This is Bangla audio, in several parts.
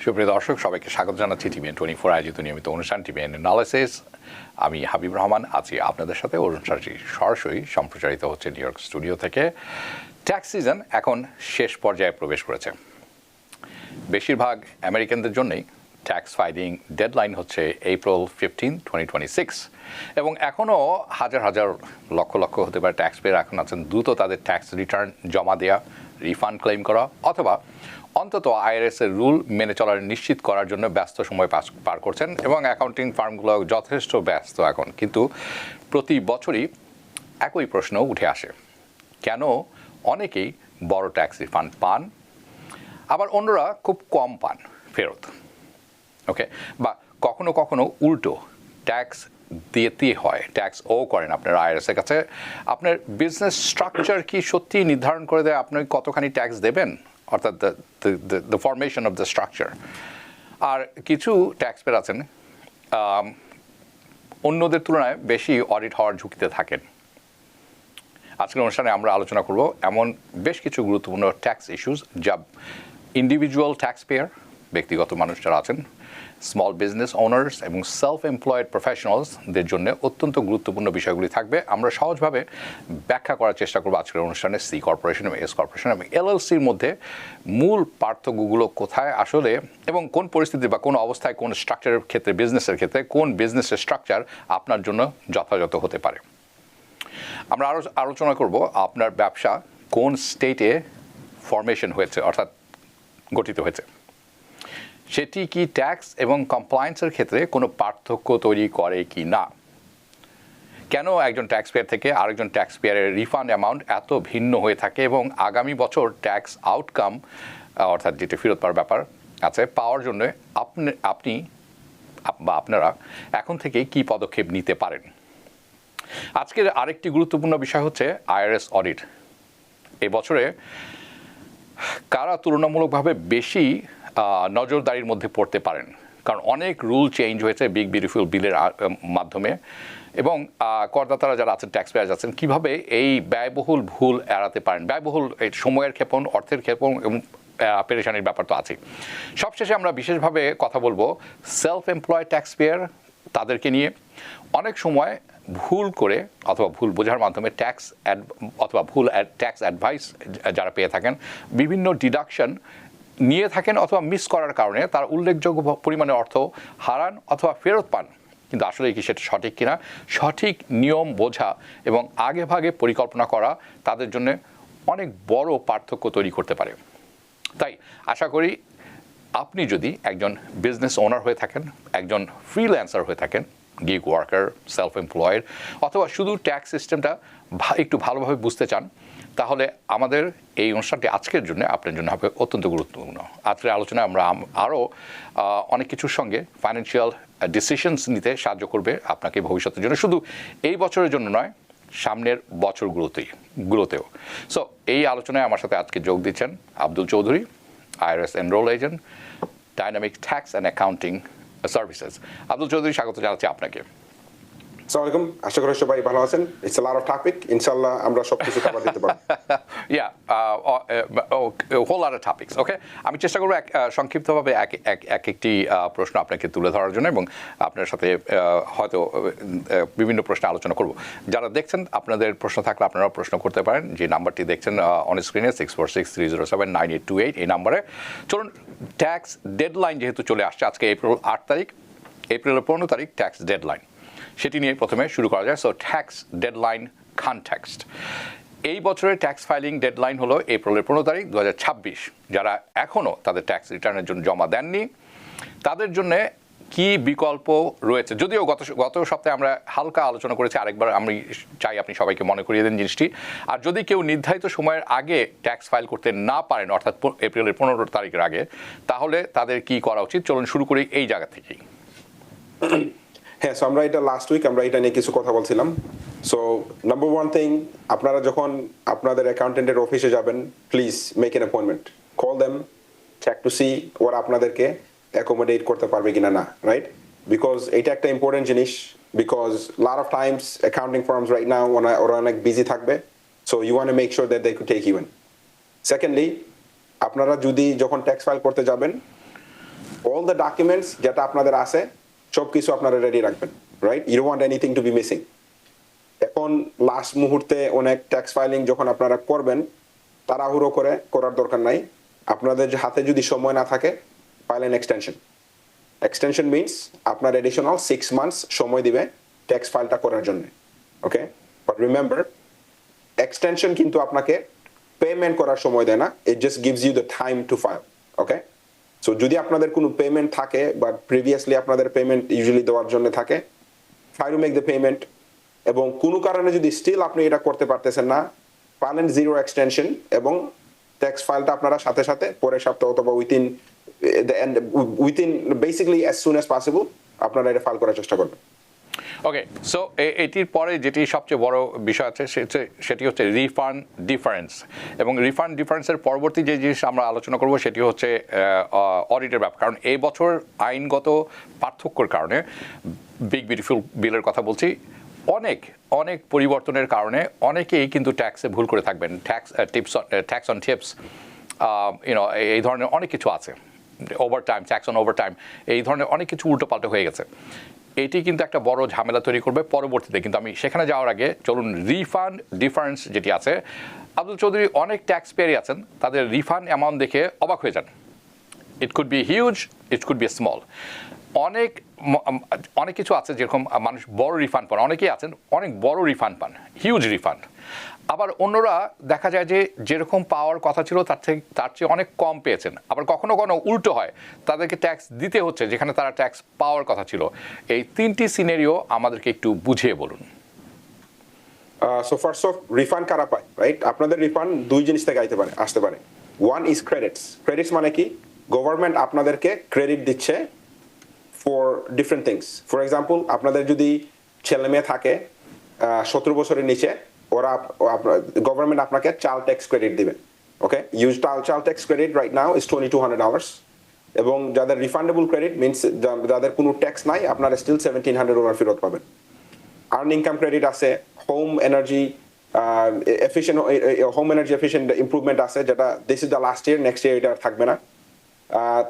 সুপ্রিয় দর্শক, সবাইকে স্বাগত জানাচ্ছি 𝗖𝗶𝘁 আয়োজিত নিয়মিত অনুষ্ঠান 𝗖𝗶 এনালাইসিস। আমি হাবিব রহমান আছি আপনাদের সাথে। অনুষ্ঠানটি সরাসরি সম্প্রচারিত হচ্ছে নিউ ইয়র্ক স্টুডিও থেকে। ট্যাক্স সিজন এখন শেষ পর্যায়ে প্রবেশ করেছে। বেশিরভাগ আমেরিকানদের জন্যই ট্যাক্স ফাইলিং ডেডলাইন হচ্ছে এপ্রিল 15, 2026 এবং এখনও হাজার হাজার লক্ষ লক্ষ হতে পারে ট্যাক্স পেয়ার এখন আছেন দ্রুত তাদের ট্যাক্স রিটার্ন জমা দেওয়া, রিফান্ড ক্লেম করা অথবা অন্তত আইআরএসের রুল মেনে চলার নিশ্চিত করার জন্য ব্যস্ত সময় পার করছেন এবং অ্যাকাউন্টিং ফার্মগুলো যথেষ্ট ব্যস্ত এখন। কিন্তু প্রতি বছরই একই প্রশ্ন উঠে আসে, কেন অনেকেই বড় ট্যাক্স রিফান্ড পান আবার অন্যরা খুব কম পান ফেরত। ওকে, বা কখনো কখনো উল্টো ট্যাক্স দিতে হয়, ট্যাক্স ও করেন আপনার আইআরএসের কাছে। আপনার বিজনেস স্ট্রাকচার কি সত্যি নির্ধারণ করে দেয় আপনি কতখানি ট্যাক্স দেবেন, অর্থাৎ the formation of the structure. আর কিছু ট্যাক্স পেয়ার আছেন অন্যদের তুলনায় বেশি অডিট হওয়ার ঝুঁকিতে থাকেন। আজকের অনুষ্ঠানে আমরা আলোচনা করব এমন বেশ কিছু গুরুত্বপূর্ণ ট্যাক্স ইস্যুস যা ইন্ডিভিজুয়াল ট্যাক্স পেয়ার, ব্যক্তিগত মানুষ যারা আছেন, স্মল বিজনেস ওনার্স এবং সেলফ এমপ্লয়েড প্রফেশনালসদের জন্য অত্যন্ত গুরুত্বপূর্ণ বিষয়গুলি থাকবে। আমরা সহজভাবে ব্যাখ্যা করার চেষ্টা করব আজকের অনুষ্ঠানে সি কর্পোরেশন এবং এস কর্পোরেশন এবং এলএলসির মধ্যে মূল পার্থক্যগুলো কোথায় আসলে এবং কোন পরিস্থিতি বা কোন অবস্থায় কোন স্ট্রাকচারের ক্ষেত্রে, বিজনেসের ক্ষেত্রে কোন বিজনেসের স্ট্রাকচার আপনার জন্য যথাযথ হতে পারে। আমরা আরও আলোচনা করব আপনার ব্যবসা কোন স্টেটে ফরমেশন হয়েছে, অর্থাৎ গঠিত হয়েছে, সেটি কি ট্যাক্স এবং কমপ্লায়েন্সের ক্ষেত্রে কোনো পার্থক্য তৈরি করে কি না, কেন একজন ট্যাক্স পেয়ার থেকে আরেকজন ট্যাক্স পেয়ারের রিফান্ড অ্যামাউন্ট এত ভিন্ন হয়ে থাকে এবং আগামী বছর ট্যাক্স আউটকাম অর্থাৎ যেটা ফেরত পাওয়ার ব্যাপার আছে পাওয়ার জন্য আপনি বা আপনারা এখন থেকেই কী পদক্ষেপ নিতে পারেন। আজকের আরেকটি গুরুত্বপূর্ণ বিষয় হচ্ছে আইআরএস অডিট। এই বছরে কারা তুলনামূলকভাবে বেশি নজরদারির মধ্যে পড়তে পারেন, কারণ অনেক রুল চেঞ্জ হয়েছে বিগ বিউটিফুল বিলের মাধ্যমে এবং করদাতারা যারা আছেন, ট্যাক্স পেয়ার আছেন, কীভাবে এই ব্যয়বহুল ভুল এড়াতে পারেন। ব্যয়বহুল সময়ের ক্ষেপণ, অর্থের ক্ষেপণ এবং পেরেশানির ব্যাপার তো আছেই। সবশেষে আমরা বিশেষভাবে কথা বলবো সেলফ এমপ্লয়েড ট্যাক্স পেয়ার, তাদেরকে নিয়ে। অনেক সময় ভুল করে অথবা ভুল বোঝার মাধ্যমে ট্যাক্স অথবা ভুল ট্যাক্স অ্যাডভাইস যারা পেয়ে থাকেন, বিভিন্ন ডিডাকশন নিয়ে থাকেন অথবা মিস করার কারণে তার উল্লেখযোগ্য পরিমাণে অর্থ হারান অথবা ফেরত পান। কিন্তু আসলে কি সেটা সঠিক কিনা, সঠিক নিয়ম বোঝা এবং আগে ভাগে পরিকল্পনা করা তাদের জন্য অনেক বড় পার্থক্য তৈরি করতে পারে। তাই আশা করি আপনি যদি একজন বিজনেস ওনার হয়ে থাকেন, একজন ফ্রিল্যান্সার হয়ে থাকেন, গিগ ওয়ার্কার, সেলফ এমপ্লয়েড অথবা শুধু ট্যাক্স সিস্টেমটা একটু ভালোভাবে বুঝতে চান, তাহলে আমাদের এই অনুষ্ঠানটি আজকের জন্য আপনার জন্য হবে অত্যন্ত গুরুত্বপূর্ণ। আজকের আলোচনায় আমরা আরও অনেক কিছুর সঙ্গে ফাইন্যান্সিয়াল ডিসিশনস নিতে সাহায্য করবে আপনাকে ভবিষ্যতের জন্য, শুধু এই বছরের জন্য নয়, সামনের বছরগুলোতেও। সো এই আলোচনায় আমার সাথে আজকে যোগ দিচ্ছেন Abdul Chowdhury, IRS enrol agent, dynamic tax and accounting services. Abdul Chowdhury, স্বাগত জানাচ্ছি আপনাকে। আসসালামু আলাইকুম, আশা করি সবাই ভালো আছেন। It's a lot of topic, ইনশাআল্লাহ আমরা সবকিছু কভার দিতে পারব। Whole lot of topics. Okay, আমি চেষ্টা করব সংক্ষিপ্তভাবে একটি প্রশ্ন আপনাকে তুলে ধরার জন্য এবং আপনার সাথে হয়তো বিভিন্ন প্রশ্ন আলোচনা করব। যারা দেখছেন, আপনাদের প্রশ্ন থাকলে আপনারাও প্রশ্ন করতে পারেন। যে নাম্বারটি দেখছেন অন স্ক্রিনে 646-307-9828 এই নাম্বারে। চলুন, ট্যাক্স ডেডলাইন যেহেতু চলে আসছে, আজকে এপ্রিল 8 তারিখ, এপ্রিলের 15 তারিখ ট্যাক্স ডেডলাইন, সেটি নিয়ে প্রথমে শুরু করা যায়। So tax deadline context. এই বছরের ট্যাক্স ফাইলিং ডেডলাইন হলো এপ্রিলের 15 তারিখ 2026। যারা এখনও তাদের ট্যাক্স রিটার্নের জন্য জমা দেননি, তাদের জন্য কি বিকল্প রয়েছে? যদিও গত সপ্তাহে আমরা হালকা আলোচনা করেছি, আরেকবার আমি চাই আপনি সবাইকে মনে করিয়ে দেন জিনিসটি। আর যদি কেউ নির্ধারিত সময়ের আগে ট্যাক্স ফাইল করতে না পারেন, অর্থাৎ এপ্রিলের 15 তারিখের আগে, তাহলে তাদের কি করা উচিত? চলুন শুরু করি এই জায়গা থেকেই। হ্যাঁ, সো আমরা এটা লাস্ট উইক আমরা এটা নিয়ে কিছু কথা বলছিলাম। সো নাম্বার ওয়ান থিং, আপনারা যখন আপনাদের অ্যাকাউন্টেন্টের অফিসে যাবেন, please make an appointment, call them, check to see ওরা আপনাদেরকে অ্যাকোমোডেট করতে পারবে কিনা না, রাইট? বিকজ এটা একটা ইম্পর্টেন্ট জিনিস, because lot of times accounting firms right now ওরা অনেক বিজি থাকবে। So you want to make sure that they could take you in. Secondly, আপনারা যদি যখন ট্যাক্স ফাইল করতে যাবেন, অল দ্য ডকুমেন্টস যেটা আপনাদের আছে সব কিছু আপনারা রেডি রাখবেন, right? You don't want anything to be missing. এখন লাস্ট মুহূর্তে অনেক ট্যাক্স ফাইলিং যখন আপনারা করবেন, তাড়াহুড়ো করে করার দরকার নাই। আপনাদের হাতে যদি সময় না থাকে, file an extension. Extension means আপনার এডিশনাল 6 মান্থস সময় দিবে ট্যাক্স ফাইলটা করার জন্য, ওকে? বাট রিমেম্বার, এক্সটেনশন কিন্তু আপনাকে পেমেন্ট করার সময় দেয় না, it just gives you the time to file, okay? So যদি আপনাদের কোনো পেমেন্ট থাকে বা প্রিভিয়াসলি আপনাদের পেমেন্ট ইউজুয়ালি দেওয়ার জন্য থাকে, try to make the payment. এবং কোনো কারণে যদি স্টিল আপনি এটা করতে পারতেছেন না, পালেন 0 এক্সটেনশন এবং ট্যাক্স ফাইলটা আপনারা সাথে সাথে পরের সপ্তাহ অথবা within basically as soon as possible আপনারা এটা ফাইল করার চেষ্টা করবেন। ওকে, সো এটির পরে যেটি সবচেয়ে বড় বিষয় আছে সেটি হচ্ছে রিফান্ড ডিফারেন্স, এবং রিফান্ড ডিফারেন্সের পরবর্তী যে জিনিস আমরা আলোচনা করব সেটি হচ্ছে অডিটের ব্যাপার। কারণ এই বছর আইনগত পার্থক্যর কারণে, বিগ বিউটিফুল বিলের কথা বলছি, অনেক পরিবর্তনের কারণে অনেকেই কিন্তু ট্যাক্সে ভুল করে থাকবেন। ট্যাক্স অন টিপস, এই ধরনের অনেক কিছু আছে, ওভারটাইম, ট্যাক্স অন ওভারটাইম, এই ধরনের অনেক কিছু উল্টোপাল্টা হয়ে গেছে। এটি কিন্তু একটা বড় ঝামেলা তৈরি করবে পরবর্তীতে। কিন্তু আমি সেখানে যাওয়ার আগে চলুন রিফান্ড ডিফারেন্স যেটি আছে, আব্দুল চৌধুরী, অনেক ট্যাক্স পেয়ারই আছেন, তাদের রিফান্ড অ্যামাউন্ট দেখে অবাক হয়ে যান। It could be huge, it could be small. অনেক কিছু আছে যেরকম মানুষ বড় রিফান্ড পান, অনেকেই আছেন অনেক বড় রিফান্ড পান, হিউজ রিফান্ড। আবার অন্যরা দেখা যায় যে যেরকম পাওয়ার কথা ছিল তার চেয়ে অনেক কম পেয়েছেন। আবার কখনো উল্টো হয়, তাদেরকে ট্যাক্স দিতে হচ্ছে যেখানে তারা ট্যাক্স পাওয়ার কথা ছিল। এই তিনটি সিনারিও আমাদেরকে একটু বুঝিয়ে বলুন। সো ফার্স্ট অফ, রিফান্ড কারা পায়, রাইট? আপনাদের রিফান্ড দুই জিনিস থেকে আসতে পারে। One is credits. ক্রেডিটস মানে কি? গভর্নমেন্ট আপনাদেরকে ক্রেডিট দিচ্ছে for different things. For example, আপনাদের যদি ছেলে মেয়ে থাকে 17 বছরের নিচে, ওরা গভর্নমেন্ট আপনাকে চাইল্ড ট্যাক্স ক্রেডিট দিবে, okay? Use child tax credit right now is $2,200। এবং যাদের রিফান্ডেবল ক্রেডিট মিনস যাদের কোনো ট্যাক্স নাই, আপনারা স্টিল $1,700 ফেরত পাবেন। আর্ন ইনকাম ক্রেডিট আছে, হোম এনার্জি এফিশিয়েন্ট ইমপ্রুভমেন্ট আছে, যেটা this is the last year, next year এটা থাকবে না।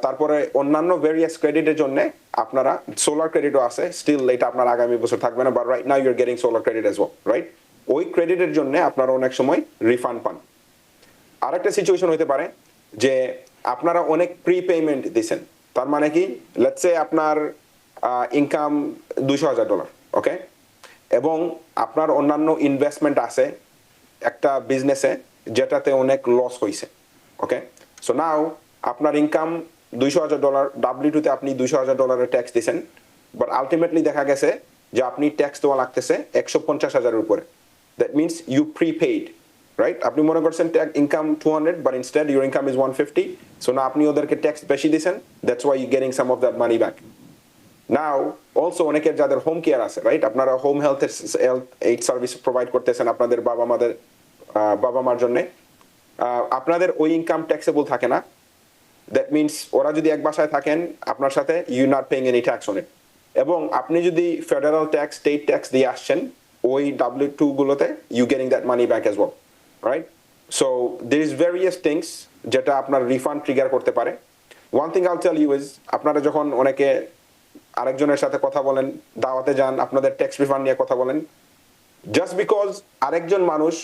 তারপরে অন্যান্য ভেরিয়াস ক্রেডিটের জন্য আপনারা সোলার ক্রেডিটও আছে, স্টিল এটা আপনার আগামী বছর থাকবে না, but right now you are getting solar credit as well, right? ওই ক্রেডিটের জন্য আপনারা অনেক সময় রিফান্ড পান। আরেকটা সিচুয়েশন হতে পারে যে আপনারা অনেক প্রি পেমেন্ট দিচ্ছেন। তার মানে কি, লেটস সে আপনার ইনকাম $200,000, ওকে? এবং আপনার অন্যান্য ইনভেস্টমেন্ট আছে একটা বিজনেসে যেটাতে অনেক লস হয়েছে, ওকে? সো নাও আপনার ইনকাম $200,000, W2-তে আপনি $200,000 ট্যাক্স দিচ্ছেন, বাট আলটিমেটলি দেখা গেছে যে আপনি ট্যাক্স দেওয়া লাগতেছে $150,000 উপরে। That means you prepaid, right? আপনি মনে করছেন income 200, but instead your income is 150, so না আপনি ওদেরকে ট্যাক্স বেশি দিচ্ছেন, that's why you getting some of that money back. Now also অনেকের যাদের হোম কেয়ার আছে, রাইট? আপনারা home health aide service provide করতেছেন আপনাদের বাবা মার জন্য, আপনাদের ওই ইনকাম ট্যাক্সেবল থাকে না। দ্যাট মিনস ওরা যদি এক বাসায় থাকেন আপনার সাথে, you not paying any tax on it. এবং আপনি যদি ফেডারেল ট্যাক্স, স্টেট ট্যাক্স দিয়ে আসছেন ওই W2 গুলোতে, you getting that money back as well, right? So there is various things যেটা আপনার রিফান্ড ট্রিগার করতে পারে। ওয়ান থিং আইল টেল ইউ ইজ, আপনারা যখন অনেকে আরেকজনের সাথে কথা বলেন, দাওয়াতে যান, আপনাদের ট্যাক্স রিফান্ড নিয়ে কথা বলেন, জাস্ট বিকজ আরেকজন মানুষ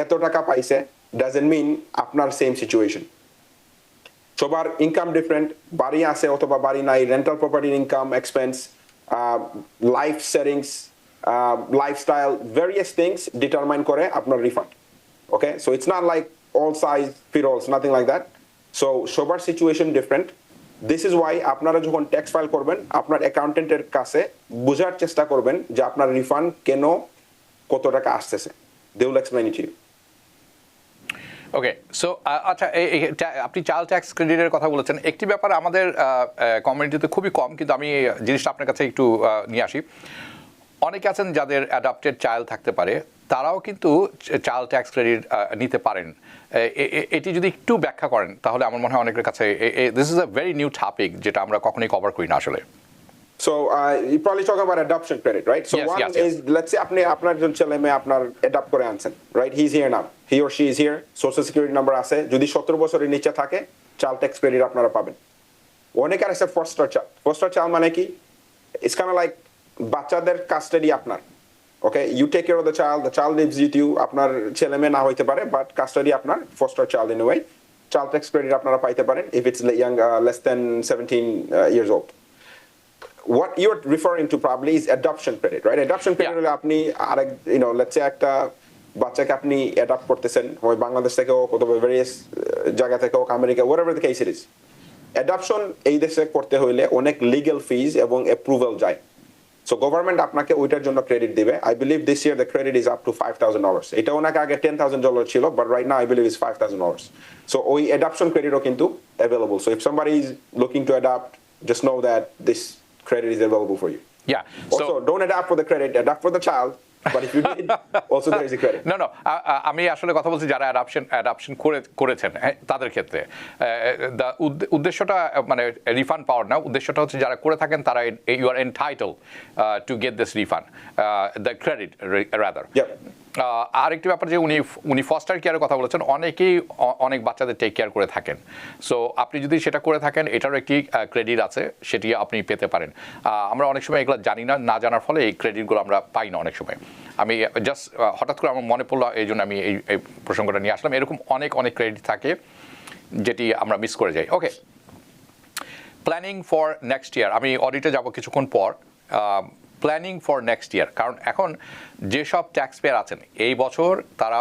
এত টাকা পাইছে ডাজন্ট মিন আপনার সেম সিচুয়েশন। সবার ইনকাম ডিফারেন্ট, বাড়ি আছে অথবা বাড়ি নাই, রেন্টাল প্রপার্টির income, expense, life settings, lifestyle, various things determine করে আপনার refund, okay? So it's not like all size fit অলস, নাথিং লাইক দ্যাট। সো সবার situation different. This is Y আপনারা যখন ট্যাক্স ফাইল করবেন, আপনার অ্যাকাউন্টেন্টের কাছে বোঝার চেষ্টা করবেন যে আপনার রিফান্ড কেন, কত টাকা আসতেছে। They will explain it to you. Okay, so আচ্ছা, আপনি চাইল্ড ট্যাক্স ক্রেডিটের কথা বলেছেন। একটি ব্যাপার আমাদের কমিউনিটিতে খুবই কম, কিন্তু আমি জিনিসটা আপনার কাছে একটু নিয়ে আসি। অনেকে আছেন যাদের অ্যাডাপ্টেড চাইল্ড থাকতে পারে, তারাও কিন্তু চাইল্ড ট্যাক্স ক্রেডিট নিতে পারেন। এটি যদি একটু ব্যাখ্যা করেন তাহলে আমার মনে হয় অনেকের কাছে this is a very new topic, যেটা আমরা কখনোই কভার করি না আসলে। So you probably talk about adoption credit, right? So yes, is let's say আপনি আপনার জন ছেলে মেয়ে আপনার অ্যাডপ্ট করে আনছেন, right? He's here now, he or she is here, social security number আছে, যদি 17 বছরের নিচে থাকে চাইল্ড ট্যাক্স ক্রেডিট আপনারা পাবেন। অনেকের আছে ফস্টার চাইল্ড মানে কি ইটস কাইন্ড অফ লাইক বাচ্চাদের কাস্টাডি আপনার okay you take care of the child lives with you আপনার ছেলে মেয়ে না হইতে পারে বাট কাস্টাডি আপনার foster child in a way child tax credit আপনারা পাইতে পারেন if it's young less than 17 years old. What you're referring to probably is adoption credit, right? Adoption credit হলে আপনি আরেক let's say একটা বাচ্চাকে আপনি অ্যাডপ্ট করতেছেন হয় বাংলাদেশ থেকে হোক অথবা ভেরিয়াস জায়গা থেকে হোক America whatever the case it is. Adoption এই দেশে করতে হইলে অনেক লিগ্যাল ফিজ এবং অ্যাপ্রুভাল যায় সো গভর্নমেন্ট আপনাকে ওইটার জন্য ক্রেডিট দিবে I believe this year the credit is up to $5,000 এটা ওনাকে আগে $10,000 ছিল but right now I believe is $5,000 so ওই অ্যাডপশন ক্রেডিটও কিন্তু available so if somebody is looking to adapt just know that this credit is available for you also don't adapt for the credit adapt for the child but if you did also there is a credit no আমি আসলে কথা বলছি যারা অ্যাডাপশন করেছেন তাদের ক্ষেত্রে উদ্দেশ্যটা মানে রিফান্ড পাওয়ার না উদ্দেশ্যটা হচ্ছে যারা করে থাকেন তারা you are entitled to get this refund the credit rather আরেকটি ব্যাপার যে উনি ফস্টার কেয়ারের কথা বলেছেন অনেকেই অনেক বাচ্চাদের টেক কেয়ার করে থাকেন সো আপনি যদি সেটা করে থাকেন এটারও একটি ক্রেডিট আছে সেটি আপনি পেতে পারেন আমরা অনেক সময় এগুলো জানি না জানার ফলে এই ক্রেডিটগুলো আমরা পাই না অনেক সময় আমি জাস্ট হঠাৎ করে আমার মনে পড়লো এই জন্য আমি এই প্রসঙ্গটা নিয়ে আসলাম এরকম অনেক ক্রেডিট থাকে যেটি আমরা মিস করে যাই ওকে প্ল্যানিং ফর নেক্সট ইয়ার আমি অডিটে যাব কিছুক্ষণ পর প্ল্যানিং ফর নেক্সট ইয়ার কারণ এখন যেসব ট্যাক্স পেয়ার আছেন এই বছর তারা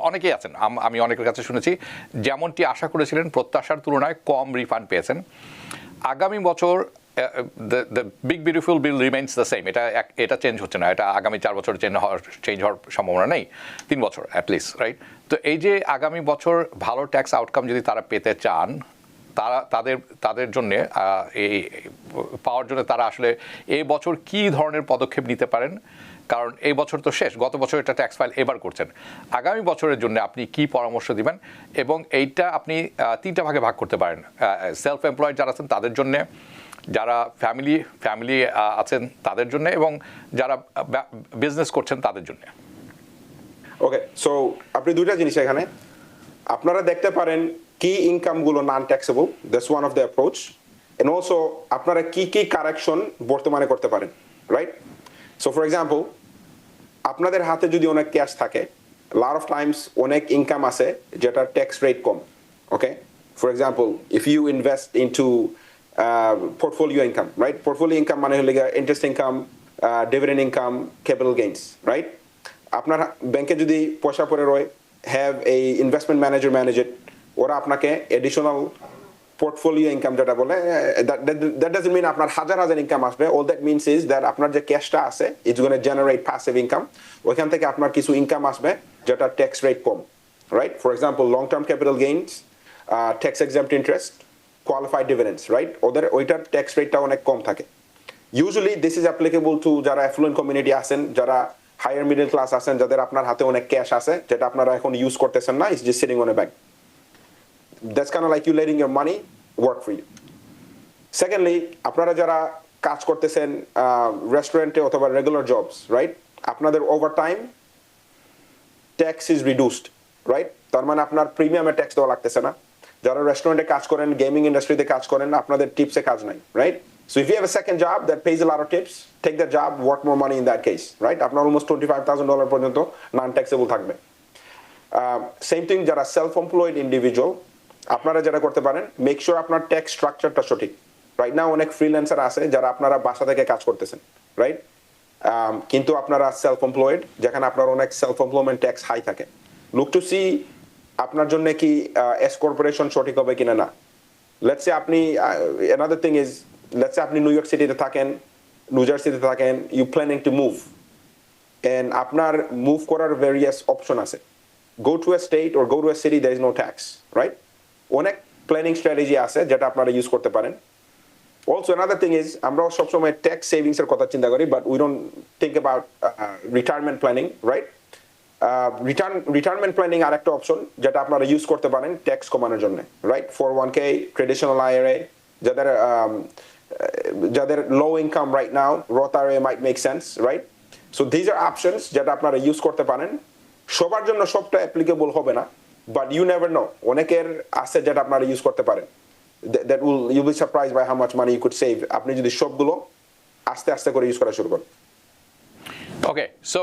অনেকেই আছেন আমি অনেকের কাছে শুনেছি যেমনটি আশা করেছিলেন প্রত্যাশার তুলনায় কম রিফান্ড পেয়েছেন আগামী বছর the big beautiful bill remains the same এটা চেঞ্জ হচ্ছে না এটা আগামী 4 বছর চেঞ্জ হওয়ার সম্ভাবনা নেই 3 বছর অ্যাটলিস্ট রাইট তো এই যে আগামী বছর ভালো ট্যাক্স আউটকাম যদি তারা পেতে চান তাদের জন্য এই পাওয়ার জন্য তারা আসলে এই বছর কি ধরনের পদক্ষেপ নিতে পারেন কারণ এই বছর তো শেষ গত বছর এটা ট্যাক্স ফাইল এবার করছেন আগামী বছরের জন্য আপনি কি পরামর্শ দিবেন এবং এইটা আপনি 3টা ভাগে ভাগ করতে পারেন সেলফ এমপ্লয়েড যারা আছেন তাদের জন্য যারা ফ্যামিলি আছেন তাদের জন্য এবং যারা বিজনেস করছেন তাদের জন্য ওকে সো আপনি দুইটা জিনিস এখানে আপনারা দেখতে পারেন কি ইনকামগুলো non taxable that's one of the approach and also আপনারা কি কারেকশন বর্তমানে করতে পারেন রাইট সো ফর এক্সাম্পল আপনাদের হাতে যদি অনেক ক্যাশ থাকে লট অফ টাইমস অনেক ইনকাম আছে যেটার ট্যাক্স রেট কম okay for example if you invest into portfolio income, right? Portfolio income মানে হলো interest income, dividend income, capital gains, right? আপনার ব্যাংকে যদি পয়সা পড়ে রয়, have a investment manager manage it, ওরা আপনাকে additional portfolio income যেটা বলে, that doesn't mean আপনার হাজার ইনকাম আসবে. All that means is that আপনার যে ক্যাশটা আছে, it's going to generate passive income. ওইখান থেকে আপনার কিছু ইনকাম আসবে যেটা tax rate com, right? For example, long-term capital gains, tax exempt interest, qualified dividends, right? ওইটার ট্যাক্স রেটটা অনেক কম থাকে usually this is applicable to যারা অ্যাফ্লুয়েন্ট কমিউনিটি আছেন যারা হায়ার মিডল ক্লাস আছেন যাদের আপনার হাতে অনেক ক্যাশ আছে যেটা আপনারা এখন ইউজ করতেছেন না it's just sitting on a bank that's kind of like you letting your money work for you secondly আপনারা যারা কাজ করতেছেন রেস্টুরেন্টে অথবা রেগুলার জবস রাইট আপনাদের overtime tax is reduced right তার মানে আপনার প্রিমিয়ামে ট্যাক্স দেওয়া লাগতেছে না যারা রেস্টুরেন্টে কাজ করেন গেমিং ইন্ডাস্ট্রিতে কাজ করেন আপনাদের টিপসে কাজ নাই right so if you have a second job that pays a lot of tips take that job work more money in that case right আপনার অলমোস্ট $25,000 পর্যন্ত নন ট্যাক্সেবল থাকবে সেম থিং যারা সেলফ এমপ্লয়েড ইন্ডিভিজুয়াল আপনারা যেটা করতে পারেন মেক শিওর আপনার ট্যাক্স স্ট্রাকচারটা সঠিক রাইট নাও অনেক ফ্রিল্যান্সার আছে যারা আপনারা বাসা থেকে কাজ করতেছেন রাইট কিন্তু আপনারা সেলফ এমপ্লয়েড যেখানে আপনার অনেক সেলফ এমপ্লয়মেন্ট ট্যাক্স হাই থাকে লুক টু সি আপনার জন্য কি S-Corporation সঠিক হবে কিনা না লেটস সে আপনি another thing is let's say আপনি নিউ ইয়র্ক সিটিতে থাকেন নিউ জার্সিতে থাকেন you planning to move and আপনার মুভ করার ভেরিয়াস অপশন আছে go to a state or go to a city there is no tax right অনেক প্ল্যানিং স্ট্র্যাটেজি আছে যেটা আপনারা ইউজ করতে পারেন অলসো another thing is আমরা সবসময় ট্যাক্স সেভিংস এর কথা চিন্তা করি but we don't think about retirement planning right retirement planning আর একটা অপশন যেটা আপনারা ইউজ করতে পারেন ট্যাক্স কমানোর জন্য রাইট 401k ট্রেডিশনাল IRA যাদের low income right now Roth IRA might make sense right so these are options যেটা আপনারা ইউজ করতে পারেন সবার জন্য সবটা অ্যাপ্লিকেবল হবে না বাট ইউ নেভার নো অনেকের আছে যেটা আপনারা ইউজ করতে পারেন that will you'll be surprised by how much money you could save আপনি যদি সবগুলো আস্তে আস্তে করে ইউজ করা শুরু করেন। ওকে, সো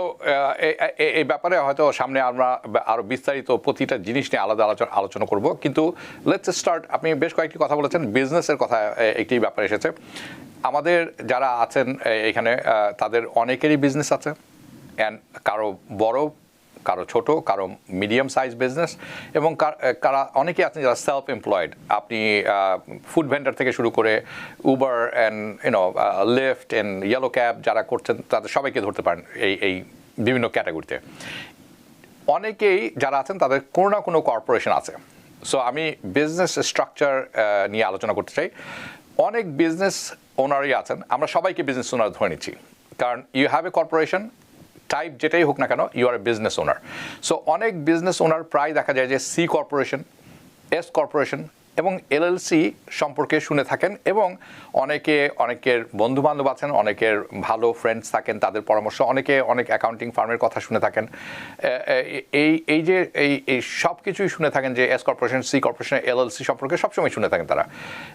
এই ব্যাপারে হয়তো সামনে আমরা আরো বিস্তারিত প্রতিটা জিনিস নিয়ে আলাদা আলোচনা করব, কিন্তু লেটস স্টার্ট। আপনি বেশ কয়েকটি কথা বলেছেন, বিজনেসের কথা একটি ব্যাপার এসেছে। আমাদের যারা আছেন এখানে তাদের অনেকেরই বিজনেস আছে, অ্যান্ড কারো বড়, কারো ছোট, কারো মিডিয়াম সাইজ বিজনেস, এবং কারা অনেকেই আছেন যারা সেলফ এমপ্লয়েড। আপনি ফুড ভেন্ডার থেকে শুরু করে Uber and lift and yellow cab যারা করছেন তাদের সবাইকে ধরতে পারেন এই বিভিন্ন ক্যাটাগরিতে। অনেকেই যারা আছেন তাদের কোনো না কোনো কর্পোরেশন আছে। সো আমি বিজনেস স্ট্রাকচার নিয়ে আলোচনা করতে চাই। অনেক বিজনেস ওনারই আছেন, আমরা সবাইকে বিজনেস ওনার ধরে নিচ্ছি, কারণ you have a corporation, type যেটাই হোক না কেন, you are a business owner. So অনেক বিজনেস ওনার প্রায় দেখা যায় যে সি কর্পোরেশন, এস কর্পোরেশন এবং এলএলসি সম্পর্কে শুনে থাকেন, এবং অনেকের বন্ধুবান্ধব আছেন, অনেকের ভালো ফ্রেন্ডস থাকেন, তাদের পরামর্শ, অনেক অ্যাকাউন্টিং ফার্মের কথা শুনে থাকেন। এই যে এই সব কিছুই শুনে থাকেন যে S corporation, C corporation, LLC সম্পর্কে সবসময় শুনে থাকেন তারা।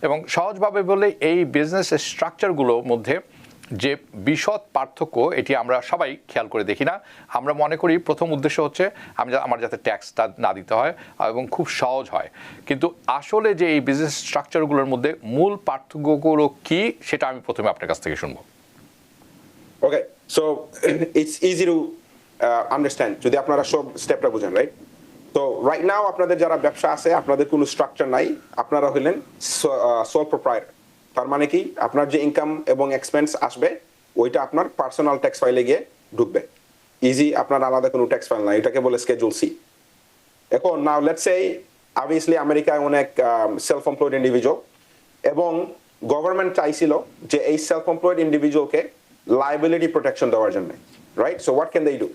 এবং সহজভাবে বললে এই বিজনেস স্ট্রাকচারগুলোর মধ্যে যে বিশদ পার্থক্য, এটি আমরা সবাই খেয়াল করে দেখি না। আমরা মনে করি প্রথম উদ্দেশ্য হচ্ছে আমার যাতে ট্যাক্সটা না দিতে হয় এবং খুব সহজ হয়, কিন্তু আসলে যে এই বিজনেস স্ট্রাকচারগুলোর মধ্যে মূল পার্থক্যগুলো কি, সেটা আমি প্রথমে আপনার কাছ থেকে শুনবো। Okay, so it's easy to understand যদি আপনারা সব স্টেপটা বুঝেন, রাইট? তো রাইট নাও আপনাদের যারা ব্যবসা আছে, আপনাদের কোনো স্ট্রাকচার নাই, আপনারা হইলেন সোল প্রোপ্রাইটার। তার মানে কি, আপনার যে ইনকাম এবং এক্সপেন্স আসবে ওইটা আপনার পার্সোনাল ট্যাক্স ফাইলে গিয়ে ঢুকবে। ইজি, আপনার আলাদা কোনো ট্যাক্স ফাইল নাই, এটাকে বলে স্কেডিউল সি। এখন নাও লেটস সে অবভিয়াসলি আমেরিকায় অনেক সেলফ এমপ্লয়েড ইন্ডিভিজুয়াল, এবং গভর্নমেন্ট চাইছিল যে এই সেলফ এমপ্লয়েড ইন্ডিভিজুয়ালকে লায়াবিলিটি প্রোটেকশন দেওয়ার জন্য, right? So what can they do?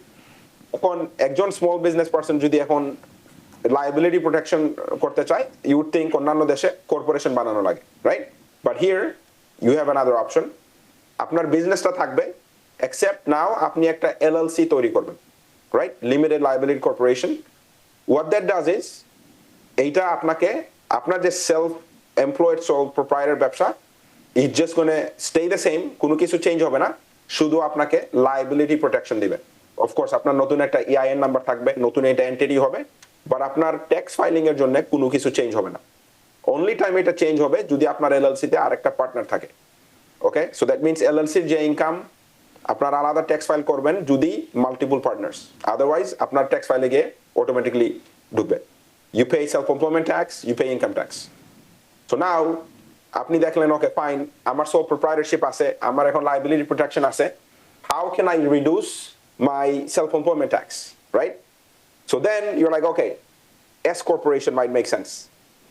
এখন একজন স্মল বিজনেস পার্সন যদি এখন লায়াবিলিটি প্রোটেকশন করতে চায়, ইউ উড থিঙ্ক অন্যান্য দেশে কর্পোরেশন বানানো লাগে, right? But here you have another option. আপনার বিজনেসটা থাকবে, except now আপনি একটা LLC তৈরি করবেন, right? Limited Liability Corporation. What that does is, এইটা আপনাকে আপনার যে সেলফ এমপ্লয়েড sole proprietor ব্যবসা, it's just gonna stay the same, কোনো কিছু চেঞ্জ হবে না, শুধু আপনাকে লায়াবিলিটি প্রোটেকশন দিবে। Of course আপনার নতুন একটা EIN নাম্বার থাকবে, নতুন একটা এন্টিটি হবে, বাট আপনার ট্যাক্স ফাইলিং এর জন্য কোনো কিছু চেঞ্জ হবে না। অনলি টাইম এটা চেঞ্জ হবে যদি আপনার এলএলসি তে আরেকটা পার্টনার থাকে। ওকে, সো দ্যাট মিনস এলএলসির যে ইনকাম আপনার আলাদা ট্যাক্স ফাইল করবেন যদি মাল্টিপল পার্টনার্স, আদারওয়াইজ আপনার ট্যাক্স ফাইলে গিয়ে অটোমেটিকলি ঢুকবে। You pay self employment tax, you pay income tax. So now আপনি দেখলেন, ওকে ফাইন, আমার সোল প্রোপ্রাইটারশিপ আছে, আমার এখন লায়াবিলিটি প্রোটেকশন আছে, how can I reduce my self employment tax, right? So then your like, okay, S corporation might make sense,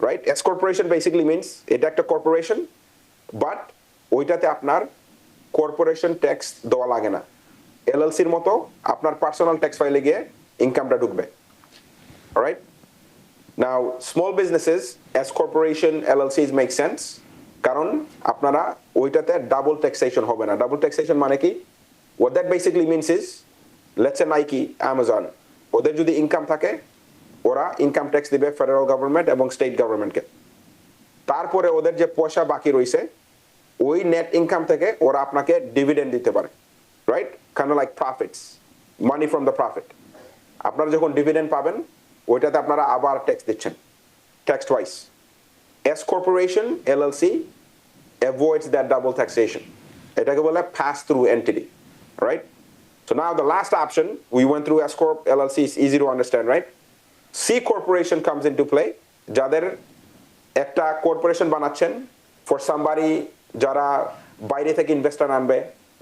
right? S corporation basically means এটা একটা কর্পোরেশন, বাট ওইটাতে আপনার কর্পোরেশন ট্যাক্স দেওয়া লাগে না। এলএলসির মতো আপনার পার্সোনাল ট্যাক্স ফাইলে গিয়ে ইনকামটা ঢুকবে, right? Now small businesses S corporation LLCs make sense, কারণ আপনারা ওইটাতে ডাবল ট্যাক্সেশন হবে না। ডাবল ট্যাক্সেশন মানে কি? What that basically means is, let's say Nike, Amazon, ওদের যদি ইনকাম থাকে, ওরা ইনকাম ট্যাক্স দিবে ফেডারেল গভর্নমেন্ট এবং স্টেট গভর্নমেন্টকে। তারপরে ওদের যে পয়সা বাকি রয়েছে, ওই নেট ইনকাম থেকে ওরা আপনাকে ডিভিডেন্ড দিতে পারে, right? Kind of like profits, money from the profit. আপনারা যখন ডিভিডেন্ড পাবেন, ওইটাতে আপনারা আবার ট্যাক্স দিচ্ছেন, tax twice. S corporation LLC avoids that double taxation, এটাকে বলে pass through entity, right? So now the last option, we went through S-Corp, LLC, is easy to understand, right? C-Corporation comes into play, যাদের একটা কর্পোরেশন বানাচ্ছেন ফর সামবাডি যারা বাইরে থেকে ইনভেস্টার আনবে,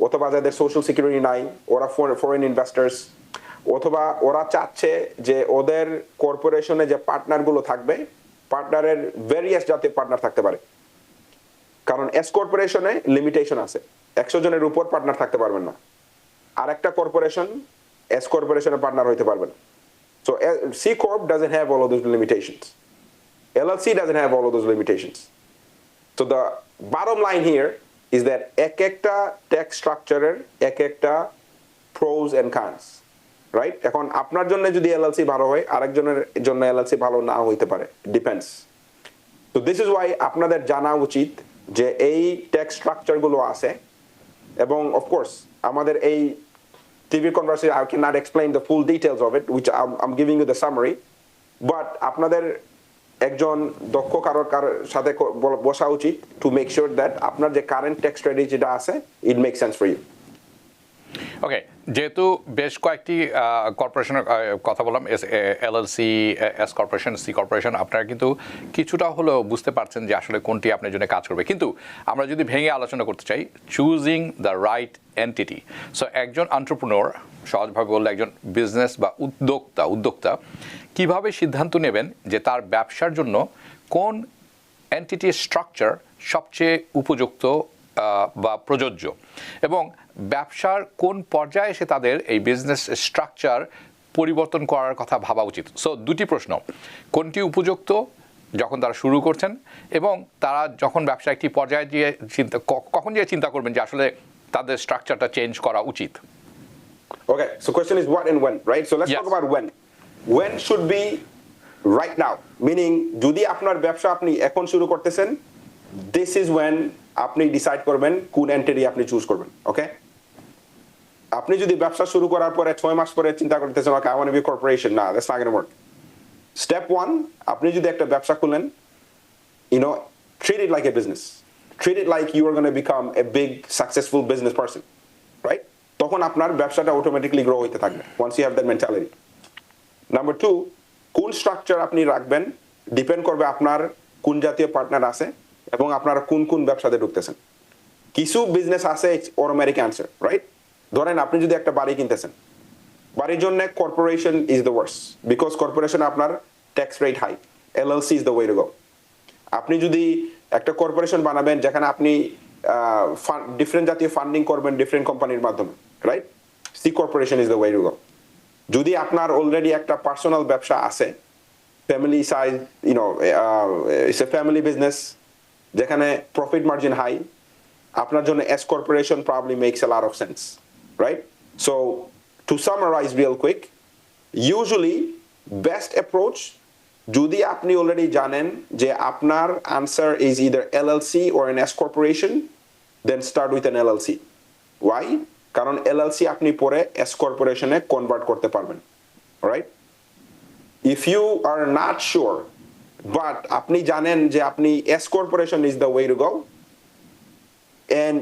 অথবা যাদের সোশ্যাল সিকিউরিটি নাই, ওরা ফরেন ইনভেস্টার্স, অথবা ওরা চাচ্ছে যে ওদের কর্পোরেশনে যে পার্টনারগুলো থাকবে, পার্টনারের ভেরিয়াস জাতীয় পার্টনার থাকতে পারে। কারণ এস কর্পোরেশনে লিমিটেশন আছে, 100 জনের উপর পার্টনার থাকতে পারবেন না। আর একটা কর্পোরেশন এস কর্পোরেশনের পার্টনার হইতে পারবে না। So C-Corp doesn't have all of those limitations. LLC doesn't have all of those limitations. So the bottom line here is that এক একটা tax structure এক একটা pros and cons, right? এখন আপনার জন্য যদি LLC ভালো হয়, আরেকজনের জন্য LLC ভালো না হইতে পারে, depends. তো দিস ইজ ওয়াই আপনাদের জানা উচিত যে এই ট্যাক্স স্ট্রাকচারগুলো আছে, এবং অফকোর্স আমাদের এই TV conversation I can not explain the full details of it, which I am giving you the summary, but আপনাদের একজন দক্ষ কারোর সাথে বসা উচিত টু মেক শিওর দ্যাট আপনার যে কারেন্ট ট্যাক্স স্ট্র্যাটেজিটা আছে it make sense for you. Okay, যেহেতু বেশ কয়েকটি কর্পোরেশনের কথা বললাম, LLC, S corporation, C corporation, আপনারা কিন্তু কিছুটা হলেও বুঝতে পারছেন যে আসলে কোনটি আপনার জন্য কাজ করবে। কিন্তু আমরা যদি ভেঙে আলোচনা করতে চাই, choosing the right entity. So একজন এন্টারপ্রেনিউর, সহজভাবে বললে একজন বিজনেস বা উদ্যোক্তা কিভাবে সিদ্ধান্ত নেবেন যে তার ব্যবসার জন্য কোন এন্টিটি স্ট্রাকচার সবচেয়ে উপযুক্ত বা প্রযোজ্য, এবং ব্যবসার কোন পর্যায়ে এসে তাদের এই বিজনেস স্ট্রাকচার পরিবর্তন করার কথা ভাবা উচিত। সো দুটি প্রশ্ন, কোনটি উপযুক্ত যখন তারা শুরু করছেন, এবং তারা যখন ব্যবসা একটি পর্যায়ে দিয়ে কখন দিয়ে চিন্তা করবেন যে আসলে তাদের স্ট্রাকচারটা চেঞ্জ করা উচিত। Okay, so question is what and when, right? So let's talk about when. When should be right now, meaning যদি আপনার ব্যবসা আপনি এখন শুরু করতেছেন, this is when আপনি ডিসাইড করবেন কোন এন্টিটি আপনি চুজ করবেন। ওকে, আপনি যদি ব্যবসা শুরু করার পরে 6 মাস পরে চিন্তা করতেছেন okay I want to be corporation, না, that's not gonna work. Step 1, আপনি যদি একটা ব্যবসা খুলেন, treat it like a business, treat it like you are going to become a big successful business person, right? তখন আপনার ব্যবসাটা অটোমেটিক্যালি গ্রো হইতে থাকবে once you have that mentality. Number 2, কোন স্ট্রাকচার আপনি রাখবেন ডিপেন্ড করবে আপনার কোন জাতীয় পার্টনার আছে এবং আপনারা কোন ব্যবসাতে ঢুকতেছেন। কিছু বিজনেস আছে অটোমেটিক অ্যান্সার, রাইট? ধরেন আপনি যদি একটা বাড়ি কিনতেছেন, বাড়ির জন্য corporation is the worst, because corporation আপনার tax rate high, LLC is the way to go. আপনি যদি একটা কর্পোরেশন বানাবেন যেখানে আপনি ডিফারেন্ট জাতীয় ফান্ডিং করবেন ডিফারেন্ট কোম্পানির মাধ্যমে, right? C corporation is the way to go. যদি আপনার অলরেডি একটা পার্সোনাল ব্যবসা আছে, family size, it's a family business যেখানে প্রফিট মার্জিন হাই, আপনার জন্য S corporation probably makes a lot of sense, right? So to summarize real quick, usually best approach, যদি আপনি অলরেডি জানেন যে আপনার answer is either LLC or an S corporation, then start with an LLC. Why? কারণ LLC আপনি পরে S corporation-এ কনভার্ট করতে পারবেন, right? If you are not sure, but আপনি জানেন যে আপনি S corporation is the way to go, and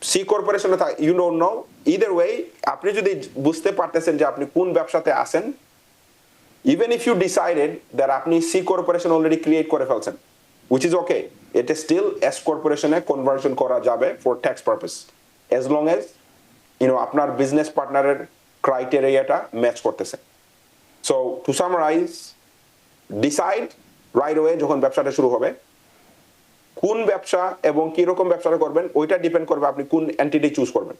C corporation you don't know, either way আপনি যদি বুঝতে পারতেছেন যে আপনি কোন ব্যবসাতে আছেন, even if you decided that আপনি C corporation already create করে ফেলছেন, which is okay, it is still S corporation A conversion করা যাবে for tax purpose, as long as আপনার বিজনেস পার্টনারের ক্রাইটেরিয়াটা ম্যাচ করতেছে। So to summarize, decide right away যখন ব্যবসাটা শুরু হবে কোন ব্যবসা এবং কি রকম ব্যবসাটা করবেন, ওইটা ডিপেন্ড করবে আপনি কোন এন্টিটি চুজ করবেন।